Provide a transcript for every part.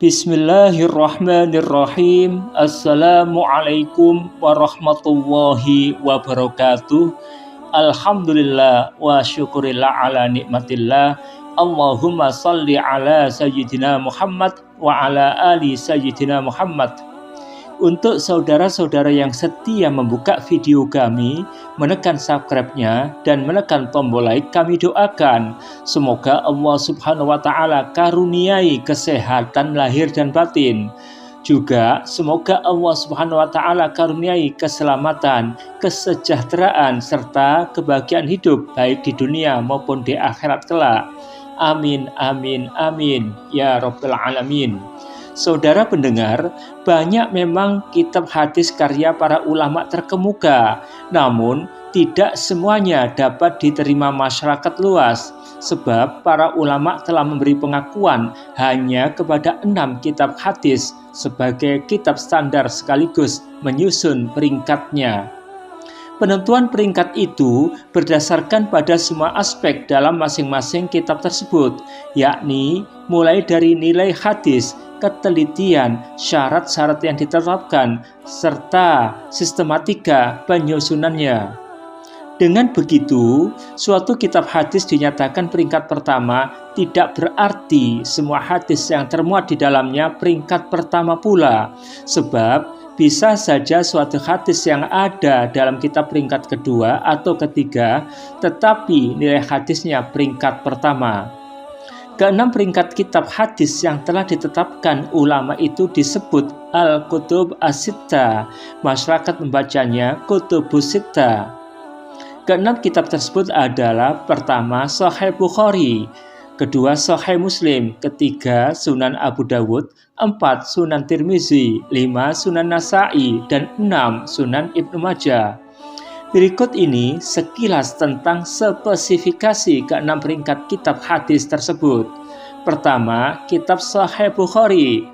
Bismillahirrahmanirrahim. Assalamualaikum warahmatullahi wabarakatuh. Alhamdulillah wa syukurillah ala nikmatillah. Allahumma salli ala sayyidina Muhammad wa ala ali sayyidina Muhammad. Untuk saudara-saudara yang setia membuka video kami, menekan subscribe-nya dan menekan tombol like, kami doakan semoga Allah Subhanahu wa Ta'ala karuniai kesehatan lahir dan batin. Juga semoga Allah Subhanahu wa Ta'ala karuniai keselamatan, kesejahteraan serta kebahagiaan hidup baik di dunia maupun di akhirat kelak. Amin amin amin ya rabbal alamin. Saudara pendengar, banyak memang kitab hadis karya para ulama terkemuka, namun tidak semuanya dapat diterima masyarakat luas, sebab para ulama telah memberi pengakuan hanya kepada 6 kitab hadis sebagai kitab standar sekaligus menyusun peringkatnya. Penentuan peringkat itu berdasarkan pada semua aspek dalam masing-masing kitab tersebut, yakni mulai dari nilai hadis, ketelitian, syarat-syarat yang ditetapkan, serta sistematika penyusunannya. Dengan begitu, suatu kitab hadis dinyatakan peringkat pertama tidak berarti semua hadis yang termuat di dalamnya peringkat pertama pula, sebab bisa saja suatu hadis yang ada dalam kitab peringkat kedua atau ketiga, tetapi nilai hadisnya peringkat pertama. Keenam peringkat kitab hadis yang telah ditetapkan ulama itu disebut Al-Kutub As-Sittah. Masyarakat membacanya Kutubus Sittah. Keenam kitab tersebut adalah: pertama, Sahih Bukhari; kedua, Sahih Muslim; ketiga, Sunan Abu Dawud; 4, Sunan Tirmizi; 5, Sunan Nasa'i; dan 6, Sunan Ibnu Majah. Berikut ini sekilas tentang spesifikasi keenam peringkat kitab hadis tersebut. Pertama, kitab Sahih Bukhari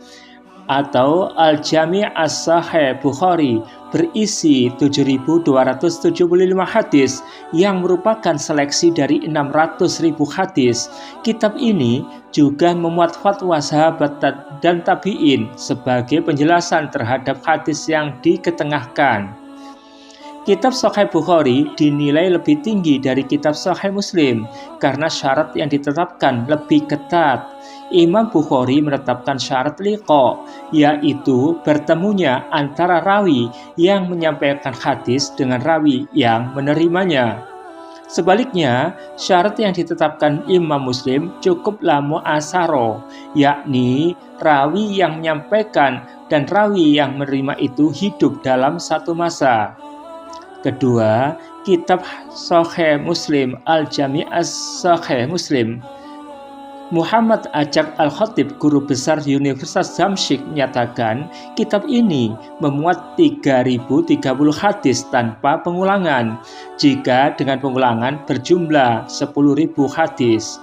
atau Al-Jami' As-Sahih Bukhari berisi 7.275 hadis yang merupakan seleksi dari 600.000 hadis. Kitab ini juga memuat fatwa sahabat dan tabi'in sebagai penjelasan terhadap hadis yang diketengahkan. Kitab Sahih Bukhari dinilai lebih tinggi dari kitab Sahih Muslim karena syarat yang ditetapkan lebih ketat. Imam Bukhari menetapkan syarat liqa, yaitu bertemunya antara rawi yang menyampaikan hadis dengan rawi yang menerimanya. Sebaliknya, syarat yang ditetapkan Imam Muslim cukuplah mu'asaro, yakni rawi yang menyampaikan dan rawi yang menerima itu hidup dalam satu masa. Kedua, kitab Sahih Muslim Al-Jami' As-Sahih Muslim. Muhammad Ajak Al-Khatib, guru besar Universitas Damsyik, menyatakan kitab ini memuat 3.030 hadis tanpa pengulangan, jika dengan pengulangan berjumlah 10.000 hadis.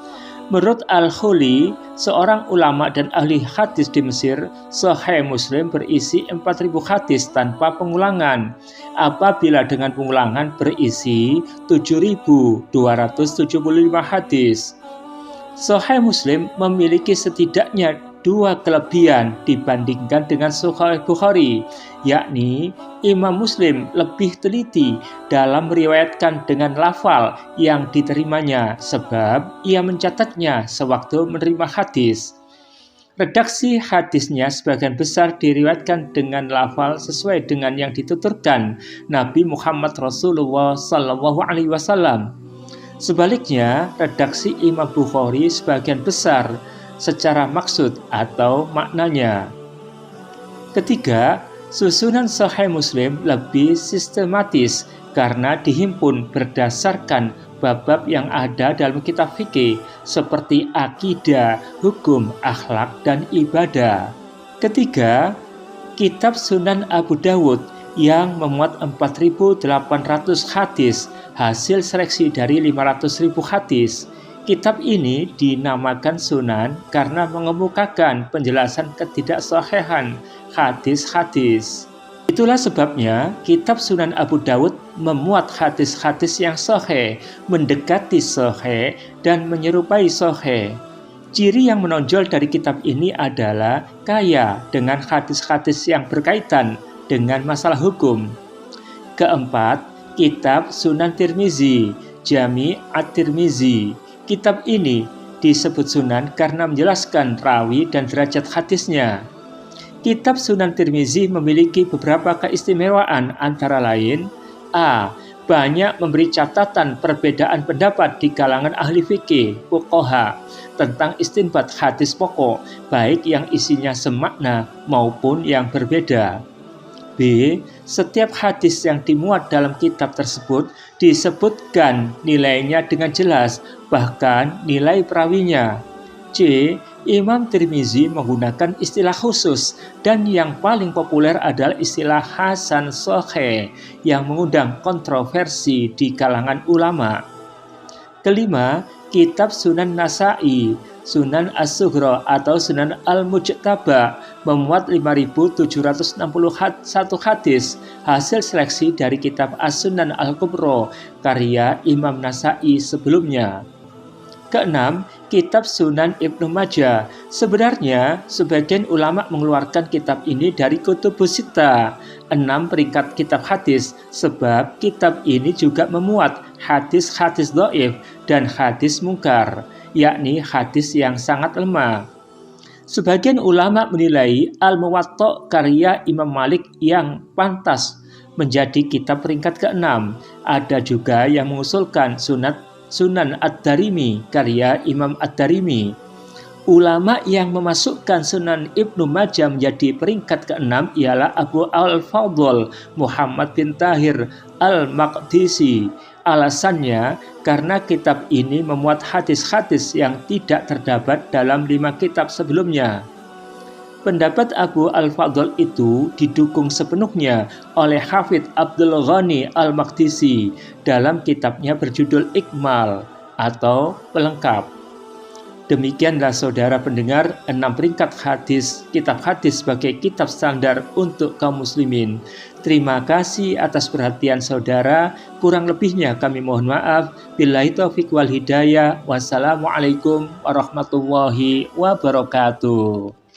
Menurut Al-Khuli, seorang ulama dan ahli hadis di Mesir, Sahih Muslim berisi 4.000 hadis tanpa pengulangan, apabila dengan pengulangan berisi 7.275 hadis. Sahih Muslim memiliki setidaknya 2 kelebihan dibandingkan dengan Sahih Bukhari, yakni Imam Muslim lebih teliti dalam meriwayatkan dengan lafal yang diterimanya sebab ia mencatatnya sewaktu menerima hadis. Redaksi hadisnya sebagian besar diriwayatkan dengan lafal sesuai dengan yang dituturkan Nabi Muhammad Rasulullah SAW. Sebaliknya, redaksi Imam Bukhari sebagian besar secara maksud atau maknanya. Ketiga, susunan Sahih Muslim lebih sistematis karena dihimpun berdasarkan bab-bab yang ada dalam kitab fikih seperti akidah, hukum, akhlak, dan ibadah. Ketiga, kitab Sunan Abu Dawud yang memuat 4.800 hadis hasil seleksi dari 500.000 hadis. Kitab ini dinamakan Sunan karena mengemukakan penjelasan ketidaksahihan hadis-hadis. Itulah sebabnya kitab Sunan Abu Dawud memuat hadis-hadis yang sahih, mendekati sahih, dan menyerupai sahih. Ciri yang menonjol dari kitab ini adalah kaya dengan hadis-hadis yang berkaitan dengan masalah hukum. Keempat, kitab Sunan Tirmizi, Jami At-Tirmizi. Kitab ini disebut Sunan karena menjelaskan rawi dan derajat hadisnya. Kitab Sunan Tirmizi memiliki beberapa keistimewaan antara lain: A. Banyak memberi catatan perbedaan pendapat di kalangan ahli fikih, fuqaha, tentang istinbat hadis pokok, baik yang isinya semakna maupun yang berbeda. B. Setiap hadis yang dimuat dalam kitab tersebut disebutkan nilainya dengan jelas, bahkan nilai perawinya. C. Imam Tirmizi menggunakan istilah khusus dan yang paling populer adalah istilah Hasan Sahih yang mengundang kontroversi di kalangan ulama. Kelima, kitab Sunan Nasa'i, Sunan As-Sughra atau Sunan Al-Mujtaba memuat 5.761 hadis hasil seleksi dari kitab As-Sunan Al-Kubra karya Imam Nasa'i sebelumnya. Keenam, kitab Sunan Ibnu Majah. Sebenarnya, sebagian ulama mengeluarkan kitab ini dari Kutubus Sittah, 6 peringkat kitab hadis, sebab kitab ini juga memuat hadis-hadis dhaif dan hadis mungkar, yakni hadis yang sangat lemah. Sebagian ulama menilai Al-Muwatta karya Imam Malik yang pantas menjadi kitab peringkat ke-6. Ada juga yang mengusulkan Sunan Ad-Darimi karya Imam Ad-Darimi. Ulama yang memasukkan Sunan Ibnu Majah menjadi peringkat ke-6 ialah Abu Al-Fadl Muhammad bin Tahir Al-Maqdisi. Alasannya karena kitab ini memuat hadis-hadis yang tidak terdapat dalam 5 kitab sebelumnya. Pendapat Abu Al-Fadl itu didukung sepenuhnya oleh Hafidz Abdul Ghani Al-Maqdisi dalam kitabnya berjudul Ikmal atau Pelengkap. Demikianlah saudara pendengar 6 peringkat hadis, kitab hadis sebagai kitab standar untuk kaum muslimin. Terima kasih atas perhatian saudara, kurang lebihnya kami mohon maaf. Billahi taufiq wal hidayah. Wassalamualaikum warahmatullahi wabarakatuh.